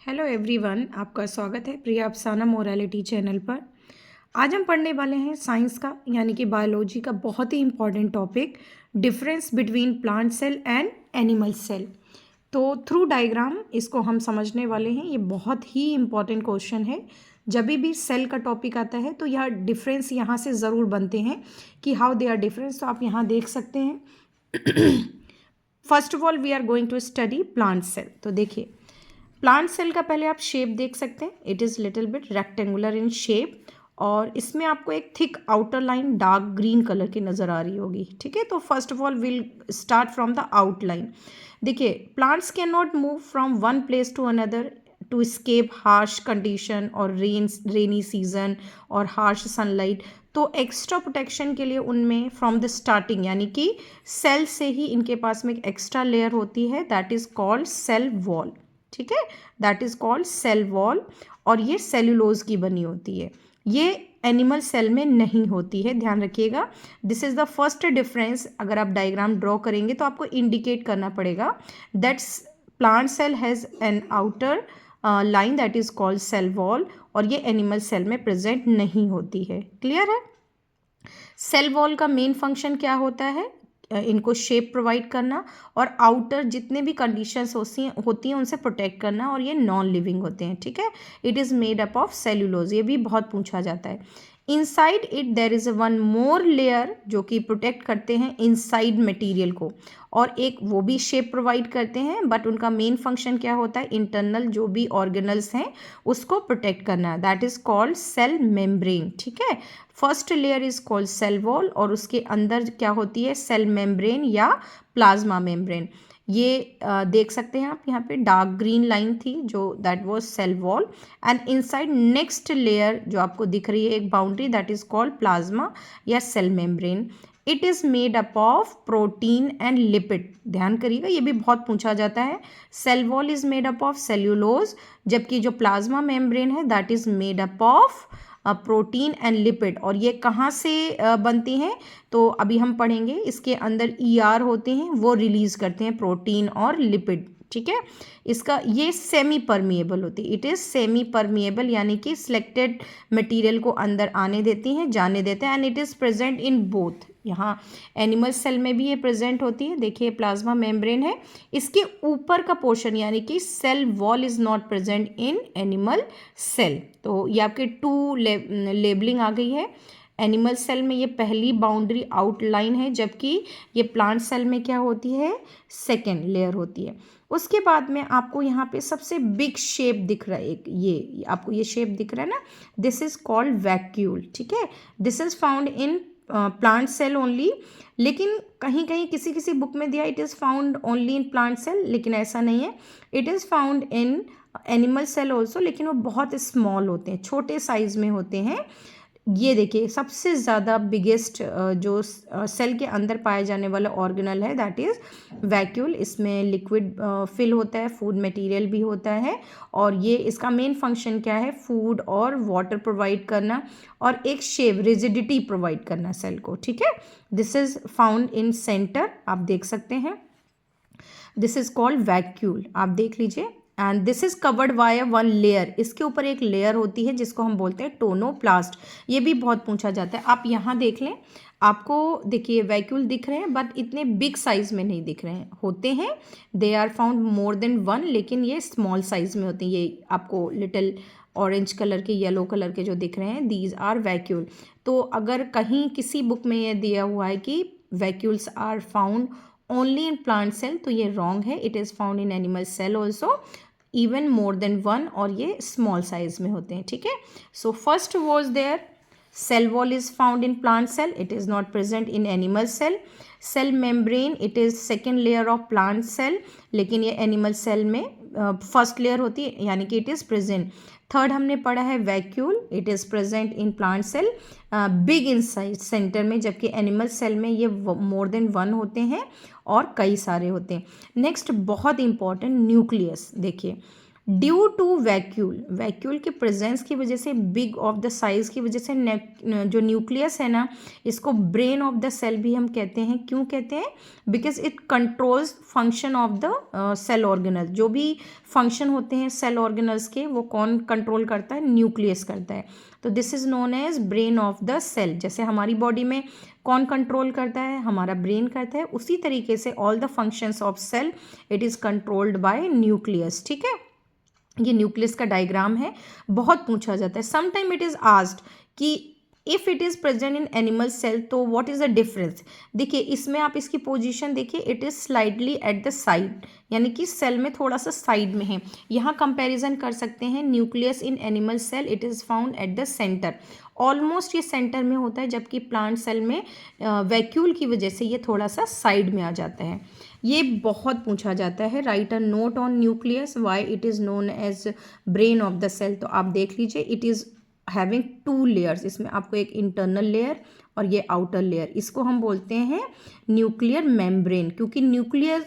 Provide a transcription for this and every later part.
Hello everyone, आपका स्वागत है प्रिया अफसाना मोरालिटी चैनल पर। आज हम पढ़ने वाले हैं साइंस का यानी कि बायोलॉजी का बहुत ही important topic, difference between plant cell and animal cell. तो थ्रू डायग्राम इसको हम समझने वाले हैं। ये बहुत ही इम्पॉर्टेंट क्वेश्चन है। जब भी सेल का टॉपिक आता है तो यह डिफरेंस यहाँ से ज़रूर बनते हैं कि हाउ दे आर डिफरेंस। तो आप यहाँ देख सकते हैं। First of all we are going to study plant cell. तो देखिए, प्लांट सेल का पहले आप शेप देख सकते हैं। It is little bit rectangular in shape और इसमें आपको एक thick outer line dark green colour की नज़र आ रही होगी। ठीक है, तो first of all will start from the outline. देखिए, plants can not move from one place to another to escape harsh condition और रेनी सीजन और हार्श सनलाइट। तो एक्स्ट्रा प्रोटेक्शन के लिए उनमें फ्रॉम द स्टार्टिंग यानी कि सेल से ही इनके पास में एक एक्स्ट्रा लेयर होती है, that is called cell wall. ठीक है, that is called cell wall और ये सेल्यूलोज की बनी होती है। ये एनिमल सेल में नहीं होती है, ध्यान रखिएगा। This is the first difference. अगर आप डायग्राम ड्रॉ करेंगे तो आपको इंडिकेट करना पड़ेगा that's plant cell has an outer line that is called cell wall और ये एनिमल सेल में प्रेजेंट नहीं होती है। क्लियर है? सेल वॉल का मेन फंक्शन क्या होता है? इनको शेप प्रोवाइड करना और आउटर जितने भी कंडीशंस होती हैं उनसे प्रोटेक्ट करना, और ये नॉन लिविंग होते हैं। ठीक है, it is made up of cellulose. ये भी बहुत पूछा जाता है। Inside it there is one more layer जो कि प्रोटेक्ट करते हैं इनसाइड मटेरियल को, और एक वो भी शेप प्रोवाइड करते हैं, बट उनका मेन फंक्शन क्या होता है? इंटरनल जो भी ऑर्गेनल्स हैं उसको प्रोटेक्ट करना है, that is called cell membrane. ठीक है, first layer is called cell wall और उसके अंदर क्या होती है? सेल मेम्ब्रेन या प्लाज्मा मेम्ब्रेन। ये देख सकते हैं आप, यहाँ पे डार्क ग्रीन लाइन थी जो that was cell wall, and inside next layer जो आपको दिख रही है एक boundary, that is called plasma या cell membrane. It is made up of protein and lipid. ध्यान करिएगा, ये भी बहुत पूछा जाता है। Cell wall is made up of cellulose, जबकि जो प्लाज्मा मेम्ब्रेन है that is made up of protein and lipid. और ये कहाँ से बनती हैं? तो अभी हम पढ़ेंगे। इसके अंदर ER होते हैं, वो रिलीज करते हैं प्रोटीन और लिपिड। ठीक है, इसका ये सेमी परमिएबल होती है। इट इज़ सेमी परमिएबल यानी कि सिलेक्टेड मटेरियल को अंदर आने देती हैं, जाने देते हैं, and it is present in both. यहाँ एनिमल सेल में भी ये प्रेजेंट होती है। देखिए, प्लाज्मा मेम्ब्रेन है, इसके ऊपर का पोर्शन यानी कि cell wall is not present in animal cell. तो ये आपके टू लेबलिंग आ गई है। एनिमल सेल में ये पहली बाउंड्री आउटलाइन है, जबकि ये प्लांट सेल में क्या होती है? सेकेंड लेयर होती है। उसके बाद में आपको यहाँ पे सबसे बिग शेप दिख रहा है, एक ये आपको ये शेप दिख रहा है ना, दिस इज कॉल्ड वैक्यूल। ठीक है, this is found in plant cell only, लेकिन कहीं कहीं किसी किसी बुक में दिया it is found only in plant cell, लेकिन ऐसा नहीं है। It is found in animal cell also, लेकिन वो बहुत स्मॉल होते हैं, छोटे साइज में होते हैं। ये देखिए, सबसे ज़्यादा बिगेस्ट जो सेल के अंदर पाए जाने वाला ऑर्गेनल है दैट इज़ वैक्यूल। इसमें लिक्विड फिल होता है, फूड मटेरियल भी होता है, और ये इसका मेन फंक्शन क्या है? फूड और वाटर प्रोवाइड करना और एक शेप रिजिडिटी प्रोवाइड करना सेल को। ठीक है, this is found in centre, आप देख सकते हैं। दिस इज़ कॉल्ड वैक्यूल, आप देख लीजिए। And this is covered by one layer, इसके ऊपर एक लेयर होती है जिसको हम बोलते हैं टोनोप्लास्ट। ये भी बहुत पूछा जाता है। आप यहाँ देख लें, आपको देखिए वैक्यूल दिख रहे हैं, बट इतने बिग साइज में नहीं दिख रहे हैं। होते हैं, they are found more than one, लेकिन ये स्मॉल साइज में होते हैं। ये आपको लिटिल ऑरेंज कलर के, येलो कलर के जो दिख रहे हैं, दीज आर वैक्यूल। तो अगर कहीं किसी बुक में ये दिया हुआ है कि vacuoles are found only in plant cell, तो ये रॉन्ग है। It is found in animal cell also, even more than one, और ये स्मॉल साइज में होते हैं। ठीक है, so first was there cell wall is found in plant cell, it is not present in animal cell. Cell membrane, it is second layer of plant cell, लेकिन ये animal cell में first layer होती है, यानी कि it is present. Third हमने पढ़ा है vacuole, it is present in plant cell, big in size centre में, जबकि एनिमल सेल में ये मोर देन वन होते हैं और कई सारे होते हैं। नेक्स्ट बहुत इंपॉर्टेंट, न्यूक्लियस। देखिए, ड्यू टू वैक्यूल, वैक्यूल के प्रेजेंस की वजह से, बिग ऑफ द साइज की वजह से जो न्यूक्लियस है ना, इसको ब्रेन ऑफ द सेल भी हम कहते हैं। क्यों कहते हैं? Because it controls function of the cell organelle. जो भी फंक्शन होते हैं सेल ऑर्गेनल्स के, वो कौन कंट्रोल करता है? न्यूक्लियस करता है। तो this is known as brain of the cell. जैसे हमारी बॉडी में कौन कंट्रोल करता है? हमारा ब्रेन करता है। उसी तरीके से all the functions of cell it is controlled by nucleus. ठीक है, ये न्यूक्लियस का डायग्राम है, बहुत पूछा जाता है। समटाइम इट इज आस्क्ड कि if it is present in animal cell तो व्हाट इज द डिफरेंस। देखिए इसमें आप इसकी पोजीशन देखिए, it is slightly at the side, यानी कि सेल में थोड़ा सा साइड में है। यहाँ कंपैरिजन कर सकते हैं, nucleus in animal cell it is found at the centre, almost ये सेंटर में होता है, जबकि प्लांट सेल में वैक्यूल की वजह से ये थोड़ा सा साइड में आ जाता है। ये बहुत पूछा जाता है। Write a note on nucleus, why it is known as brain of the cell. तो आप देख लीजिए, इट इज़ हैविंग 2 लेयर्स। इसमें आपको एक इंटरनल लेयर और ये आउटर लेयर, इसको हम बोलते हैं न्यूक्लियर मेम्ब्रेन। क्योंकि न्यूक्लियर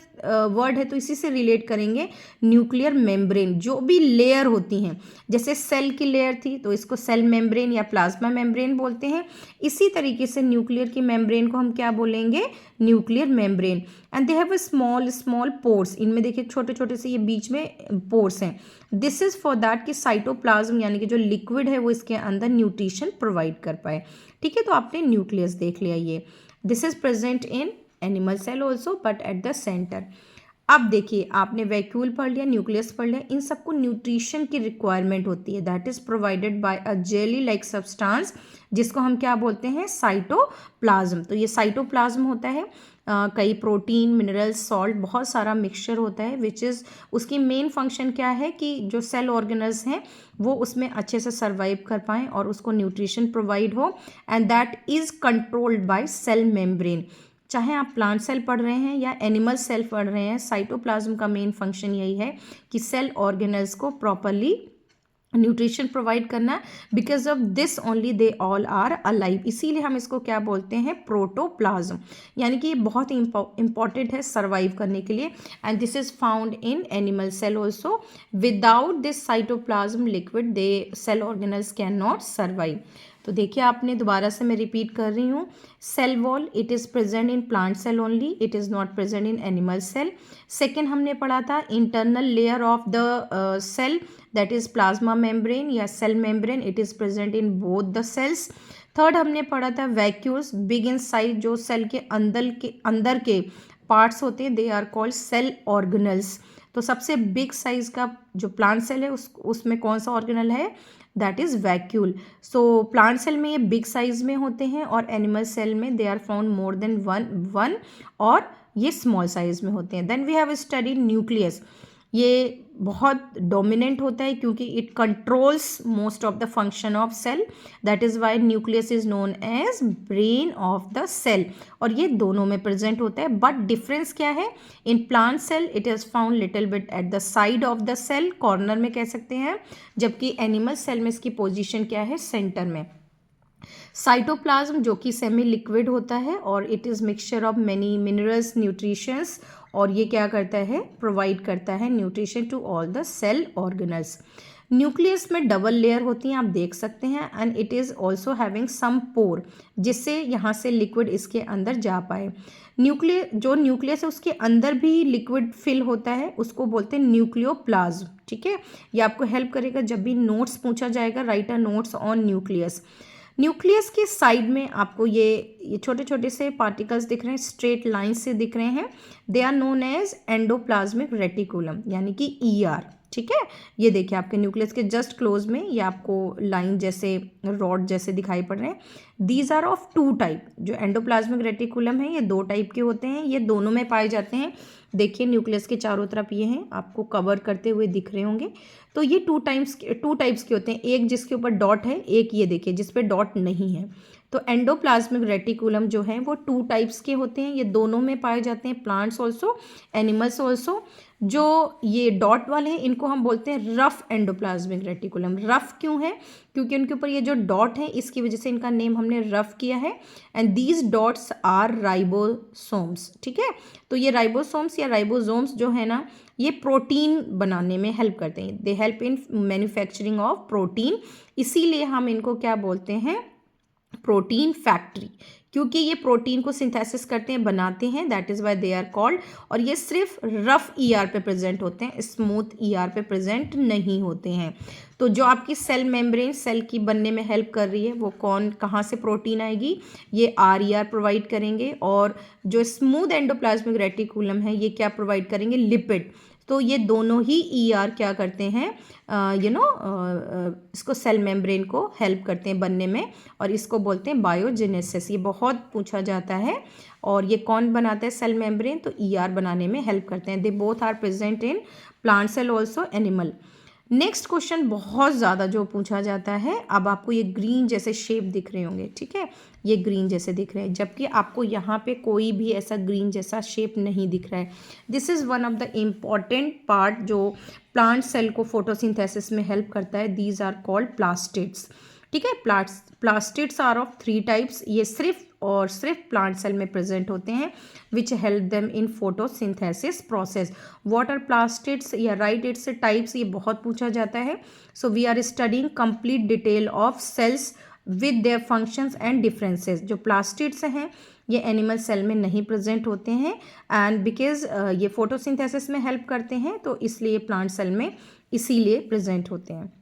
वर्ड है तो इसी से रिलेट करेंगे। न्यूक्लियर मेम्ब्रेन, जो भी लेयर होती हैं, जैसे सेल की लेयर थी तो इसको सेल मेम्ब्रेन या प्लाज्मा मेम्ब्रेन बोलते हैं। इसी तरीके से न्यूक्लियर की मेम्ब्रेन को हम क्या बोलेंगे? Nuclear membrane. And they have a small small pores, इनमें देखिए छोटे छोटे से ये बीच में पोर्स हैं। दिस इज फॉर दैट कि साइटोप्लाज्म यानी कि जो लिक्विड है वो इसके अंदर न्यूट्रिशन प्रोवाइड कर पाए। ठीक है, तो आपने न्यूक्लियस देख लिया। ये this is present in animal cell also but at the centre. अब देखिए, आपने वैक्यूल पढ़ लिया, न्यूक्लियस पढ़ लिया, इन सबको न्यूट्रिशन की रिक्वायरमेंट होती है, that is provided by a jelly like substance, जिसको हम क्या बोलते हैं? साइटोप्लाज्म। तो ये साइटोप्लाज्म होता है, कई प्रोटीन, मिनरल्स, सॉल्ट, बहुत सारा मिक्सचर होता है, विच इज़ उसकी मेन फंक्शन क्या है कि जो सेल ऑर्गेनल्स हैं वो उसमें अच्छे से सर्वाइव कर पाएँ और उसको न्यूट्रिशन प्रोवाइड हो, and that is controlled by cell membrane. चाहे आप प्लांट सेल पढ़ रहे हैं या एनिमल सेल पढ़ रहे हैं, साइटोप्लाज्म का मेन फंक्शन यही है कि सेल ऑर्गेनल्स को प्रॉपरली न्यूट्रिशन प्रोवाइड करना। Because of this only they all are alive, इसीलिए हम इसको क्या बोलते हैं? प्रोटोप्लाज्म। यानी कि ये बहुत ही इंपॉर्टेंट है सर्वाइव करने के लिए। And this is found in animal cell also. Without this cytoplasm liquid they cell organelles can not survive. तो देखिए, आपने दोबारा से मैं रिपीट कर रही हूँ, cell wall it is present in plant cell only, it is not present in animal cell. Second हमने पढ़ा था internal layer of the cell, that is plasma membrane या cell membrane, it is present in both the cells. Third हमने पढ़ा था vacuoles, big in size, जो cell के अंदर के पार्ट्स होते हैं, they are called cell organelles. तो सबसे बिग साइज का जो प्लांट सेल है उसमें कौन सा ऑर्गेनल है? That is vacuole. So plant cell में ये बिग साइज में होते हैं और एनिमल सेल में they are found more than one और ये स्मॉल साइज में होते हैं। Then we have studied nucleus. ये बहुत डोमिनेंट होता है क्योंकि it controls most of the function of cell, that is why nucleus is known as brain of the cell. और ये दोनों में प्रेजेंट होता है, बट डिफरेंस क्या है? In plant cell it is found little bit at the side of the cell, corner में कह सकते हैं, जबकि एनिमल सेल में इसकी पोजिशन क्या है? सेंटर में। साइटोप्लाज्म जो कि सेमी लिक्विड होता है और it is mixture of many minerals, nutritions, और ये क्या करता है? प्रोवाइड करता है nutrition to all the cell organelles. Nucleus में डबल लेयर होती हैं, आप देख सकते हैं, and it is also having some pore, जिससे यहाँ से लिक्विड इसके अंदर जा पाए। न्यूक्लियस है उसके अंदर भी लिक्विड फिल होता है, उसको बोलते हैं न्यूक्लियोप्लाज्म। ठीक है, ये आपको हेल्प करेगा जब भी नोट्स पूछा जाएगा, right a notes on nucleus. Nucleus के साइड में आपको ये छोटे छोटे से पार्टिकल्स दिख रहे हैं, स्ट्रेट लाइन से दिख रहे हैं, they are known as endoplasmic reticulum यानी कि ER। ठीक है, ये देखिए आपके न्यूक्लियस के जस्ट क्लोज में ये आपको लाइन जैसे रॉड जैसे दिखाई पड़ रहे हैं। These are of 2 type. जो एंडोप्लाज्मिक रेटिकुलम है ये 2 टाइप के होते हैं, ये दोनों में पाए जाते हैं। देखिए न्यूक्लियस के चारों तरफ ये हैं, आपको कवर करते हुए दिख रहे होंगे। तो ये 2 टाइप्स के होते हैं, एक जिसके ऊपर डॉट है, एक ये देखिए जिस पे डॉट नहीं है। तो एंडोप्लाज्मिक रेटिकुलम जो है वो 2 टाइप्स के होते हैं, ये दोनों में पाए जाते हैं, प्लांट्स ऑल्सो, एनिमल्स ऑल्सो। जो ये डॉट वाले हैं इनको हम बोलते हैं रफ एंडोप्लाज्मिक रेटिकुलम। रफ क्यों है? क्योंकि उनके ऊपर ये जो डॉट है इसकी वजह से इनका नेम हमने रफ किया है। And these dots are ribosomes, ठीक है। तो ये राइबोसोम्स या राइबोसोम्स जो है ना, ये प्रोटीन बनाने में हेल्प करते हैं, they help in manufacturing of protein, इसीलिए हम इनको क्या बोलते हैं, प्रोटीन फैक्ट्री, क्योंकि ये प्रोटीन को सिंथेसिस करते हैं, बनाते हैं, that is why they are called. और ये सिर्फ रफ ईआर पे प्रेजेंट होते हैं, स्मूथ ईआर पे प्रेजेंट नहीं होते हैं। तो जो आपकी सेल मेम्ब्रेन सेल की बनने में हेल्प कर रही है वो कहाँ से प्रोटीन आएगी, ये आर प्रोवाइड करेंगे। और जो स्मूथ एंडोप्लाज्मिक रेटिकुलम है ये क्या प्रोवाइड करेंगे, लिपिड। तो ये दोनों ही ईआर क्या करते हैं, इसको सेल मेम्ब्रेन को हेल्प करते हैं बनने में, और इसको बोलते हैं बायोजेनेसिस। ये बहुत पूछा जाता है। और ये कौन बनाता है सेल मेम्ब्रेन, तो ईआर बनाने में हेल्प करते हैं। They both are present in plant cell also animal. Next question बहुत ज़्यादा जो पूछा जाता है, अब आपको ये ग्रीन जैसे शेप दिख रहे होंगे, ठीक है, ये ग्रीन जैसे दिख रहे हैं, जबकि आपको यहाँ पे कोई भी ऐसा ग्रीन जैसा शेप नहीं दिख रहा है। This is one of the important part जो प्लांट सेल को फोटोसिंथेसिस में हेल्प करता है। दीज आर कॉल्ड प्लास्टिड्स, ठीक है। प्लास्टिड्स आर ऑफ 3 टाइप्स, ये सिर्फ प्लांट सेल में प्रेजेंट होते हैं, which help them in photosynthesis process. What are plastids या राइट इट्स टाइप्स, ये बहुत पूछा जाता है। So we are studying complete detail of cells with their functions and differences. जो प्लास्टिड्स हैं ये एनिमल सेल में नहीं प्रेजेंट होते हैं, एंड बिकॉज ये फोटोसिंथेसिस में हेल्प करते हैं तो इसलिए प्लांट सेल में इसीलिए प्रेजेंट होते हैं।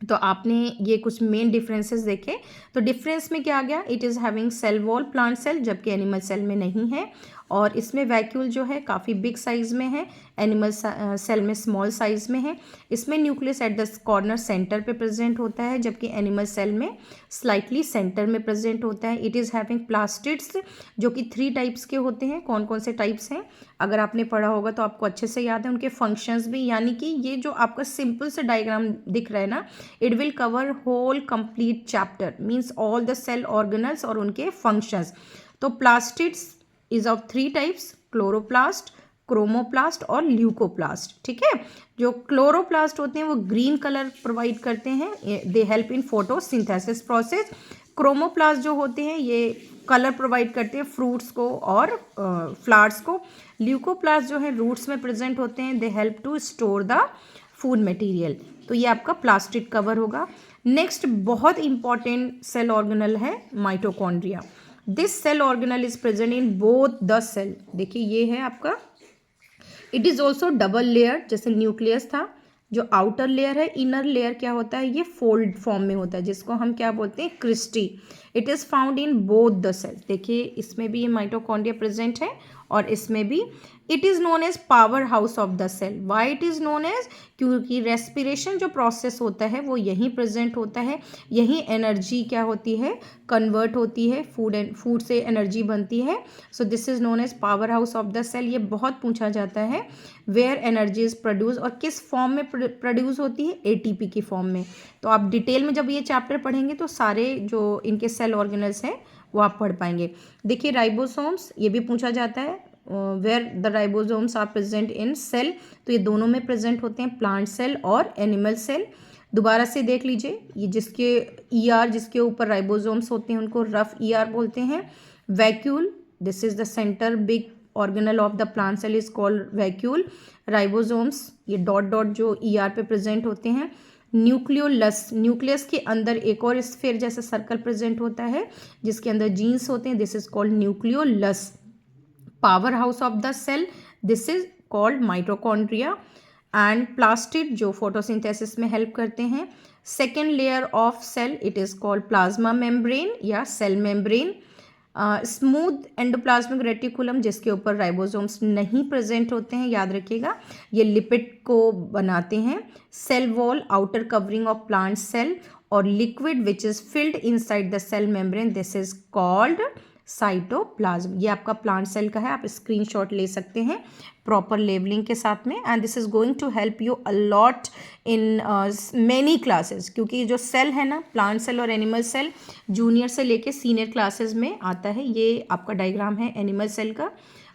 तो आपने ये कुछ मेन डिफरेंसेस देखे। तो डिफरेंस में क्या आ गया, it is having cell wall plant cell, जबकि एनिमल सेल में नहीं है। और इसमें वैक्यूल जो है काफ़ी बिग साइज़ में है, एनिमल सेल में स्मॉल साइज़ में है। इसमें nucleus at the corner centre पे प्रेजेंट होता है, जबकि एनिमल सेल में स्लाइटली सेंटर में प्रेजेंट होता है। इट इज़ हैविंग प्लास्टिड्स जो कि 3 टाइप्स के होते हैं। कौन कौन से टाइप्स हैं, अगर आपने पढ़ा होगा तो आपको अच्छे से याद है, उनके फंक्शंस भी, यानी कि ये जो आपका सिंपल से डायग्राम दिख रहा है ना, it will cover whole complete chapter, means all the cell organelles और उनके फंक्शंस। तो plastids is of 3 types, chloroplast, chromoplast और ल्यूकोप्लास्ट, ठीक है। जो क्लोरोप्लास्ट होते हैं वो ग्रीन कलर प्रोवाइड करते हैं, they help in photosynthesis process. Chromoplast जो होते हैं ये कलर प्रोवाइड करते हैं फ्रूट्स को और फ्लावर्स को। ल्यूकोप्लास्ट जो है रूट्स में प्रेजेंट होते हैं, they help to store the food material. तो ये आपका प्लास्टिड कवर होगा। नेक्स्ट बहुत इंपॉर्टेंट सेल ऑर्गेनल है mitochondria. This cell organelle is present in both the cell. देखिए ये है आपका, it is also double layer, जैसे न्यूक्लियस था, जो आउटर लेयर है, इनर लेयर क्या होता है, ये फोल्ड फॉर्म में होता है, जिसको हम क्या बोलते हैं, cristae. It is found in both the cell. देखिए इसमें भी ये माइटोकॉन्ड्रिया प्रेजेंट है और इसमें भी। It is known as power house of the cell. Why it is known as, क्योंकि रेस्पिरेशन जो प्रोसेस होता है वो यहीं प्रेजेंट होता है, यहीं एनर्जी क्या होती है, कन्वर्ट होती है, फूड से एनर्जी बनती है। So this is known as power house of the cell. ये बहुत पूछा जाता है, वेयर एनर्जी इज प्रोड्यूस, और किस फॉर्म में प्रोड्यूस होती है, एटीपी की फॉर्म में। तो आप डिटेल में जब ये चैप्टर पढ़ेंगे तो सारे जो इनके सेल ऑर्गेनल्स हैं वो आप पढ़ पाएंगे। देखिए राइबोसोम्स, ये भी पूछा जाता है, where the ribosomes are present in cell. तो ये दोनों में प्रेजेंट होते हैं, प्लांट सेल और एनिमल सेल। दोबारा से देख लीजिए, ये जिसके ईआर जिसके ऊपर राइबोसोम्स होते हैं उनको रफ ईआर बोलते हैं। Vacuole, this is the center big organelle of the plant cell is called vacuole. Ribosomes ये डॉट डॉट जो ईआर पे प्रेजेंट होते हैं। न्यूक्लियोलस, न्यूक्लियस के अंदर एक और स्फीयर जैसा सर्कल प्रेजेंट होता है जिसके अंदर जीन्स होते हैं, this is called nucleolus. Power house of the cell, this is called mitochondria. And plastid जो फोटोसिंथेसिस में हेल्प करते हैं। Second layer of cell, it is called plasma membrane या cell membrane. Smooth endoplasmic reticulum जिसके ऊपर ribosomes नहीं present होते हैं, याद रखिएगा, ये लिपिड को बनाते हैं। Cell wall, outer covering of plant cell, और liquid which is filled inside the cell membrane, this is called cytoplasm. ये आपका प्लांट सेल का है, आप स्क्रीनशॉट ले सकते हैं प्रॉपर लेबलिंग के साथ में। And this is going to help you a lot in many classes, क्योंकि जो सेल है ना, प्लांट सेल और एनिमल सेल जूनियर से लेके सीनियर क्लासेस में आता है। ये आपका डायग्राम है एनिमल सेल का।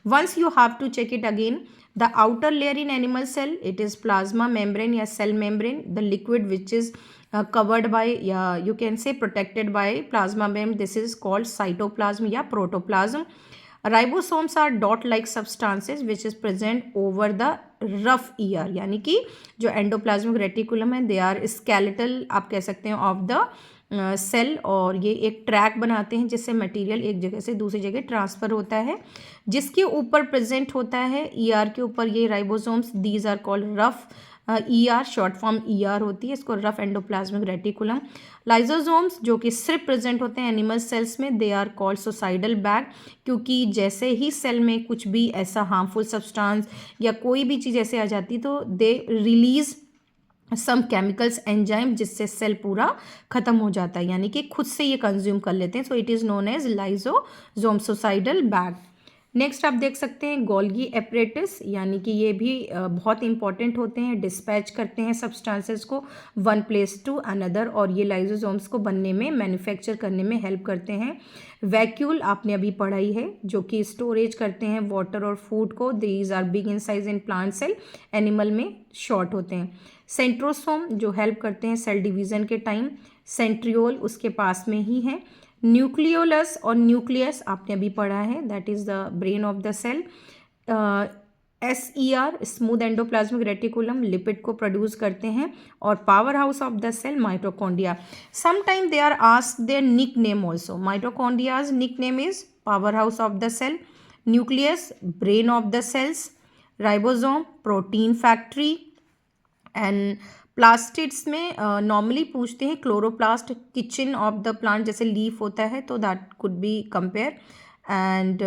Once you have to check it again, the outer layer in animal cell, it is plasma membrane या cell membrane, the liquid which is covered by, you can say protected by plasma membrane, this is called cytoplasm या protoplasm. Ribosomes are dot like substances which is present over the rough ear, यानी कि जो endoplasmic reticulum है, they are skeletal आप कह सकते हैं of the cell, और ये एक ट्रैक बनाते हैं जिससे मटेरियल एक जगह से दूसरी जगह ट्रांसफ़र होता है, जिसके ऊपर प्रेजेंट होता है ईआर के ऊपर ये ribosomes. These are called rough ER, short form ER होती है, इसको रफ एंडोप्लाज्मिक रेटिकुलम। लाइजोसोम्स जो कि सिर्फ प्रेजेंट होते हैं एनिमल सेल्स में, they are called suicidal bag, क्योंकि जैसे ही सेल में कुछ भी ऐसा हार्मफुल सब्सटेंस या कोई भी चीज़ ऐसे आ जाती तो they release some chemicals enzyme, जिससे सेल पूरा खत्म हो जाता है, यानी कि खुद से ये कंज्यूम कर लेते हैं। So it is known as lysosome suicidal bag. Next आप देख सकते हैं गोल्गी एपरेटस, यानी कि ये भी बहुत इंपॉर्टेंट होते हैं, डिस्पैच करते हैं सब्सटेंसेस को वन प्लेस टू अनदर, और ये लाइजोसोम्स को बनने में, मैन्युफैक्चर करने में हेल्प करते हैं। वैक्यूल आपने अभी पढ़ाई है, जो कि स्टोरेज करते हैं वाटर और फूड को। These are big in size in plant cell, animal में शॉर्ट होते हैं। सेंट्रोसोम जो हेल्प करते हैं सेल डिवीज़न के टाइम। सेंट्रियोल उसके पास में ही है। न्यूक्लियोलस और न्यूक्लियस आपने अभी पढ़ा है, that is the brain of the cell. SER smooth endoplasmic reticulum lipid को प्रोड्यूस करते हैं। और power house of the cell mitochondria, sometime they are asked their nick name also. Mitochondria's nick name is power house of the cell, nucleus brain of the cells, ribosome protein factory. And plastids में normally पूछते हैं chloroplast kitchen of the plant, जैसे leaf होता है, तो that could be compare. And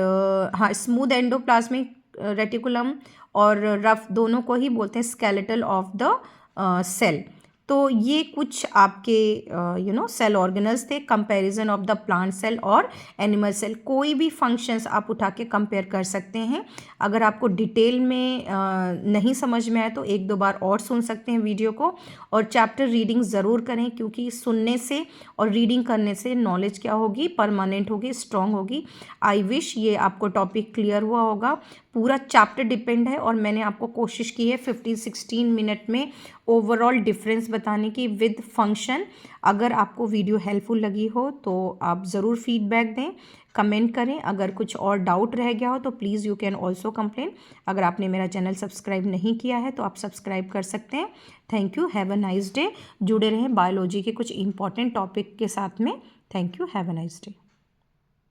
हाँ, smooth endoplasmic reticulum और rough दोनों को ही बोलते हैं स्केलेटल ऑफ द सेल। तो ये कुछ आपके सेल ऑर्गेनल्स थे, comparison of the plant cell और एनिमल सेल। कोई भी फंक्शंस आप उठा के कंपेयर कर सकते हैं। अगर आपको डिटेल में नहीं समझ में आए तो एक दो बार और सुन सकते हैं वीडियो को, और चैप्टर रीडिंग ज़रूर करें, क्योंकि सुनने से और रीडिंग करने से नॉलेज क्या होगी, परमानेंट होगी, स्ट्रॉन्ग होगी। आई विश ये आपको टॉपिक क्लियर हुआ होगा। पूरा चैप्टर डिपेंड है, और मैंने आपको कोशिश की है 15-16 मिनट में ओवरऑल डिफरेंस बताने की विद फंक्शन। अगर आपको वीडियो हेल्पफुल लगी हो तो आप ज़रूर फीडबैक दें, कमेंट करें। अगर कुछ और डाउट रह गया हो तो please you can also complain. अगर आपने मेरा चैनल सब्सक्राइब नहीं किया है तो आप सब्सक्राइब कर सकते हैं। Thank you, have a nice day. जुड़े रहें बायोलॉजी के कुछ इंपॉर्टेंट टॉपिक के साथ में। Thank you, have a nice day.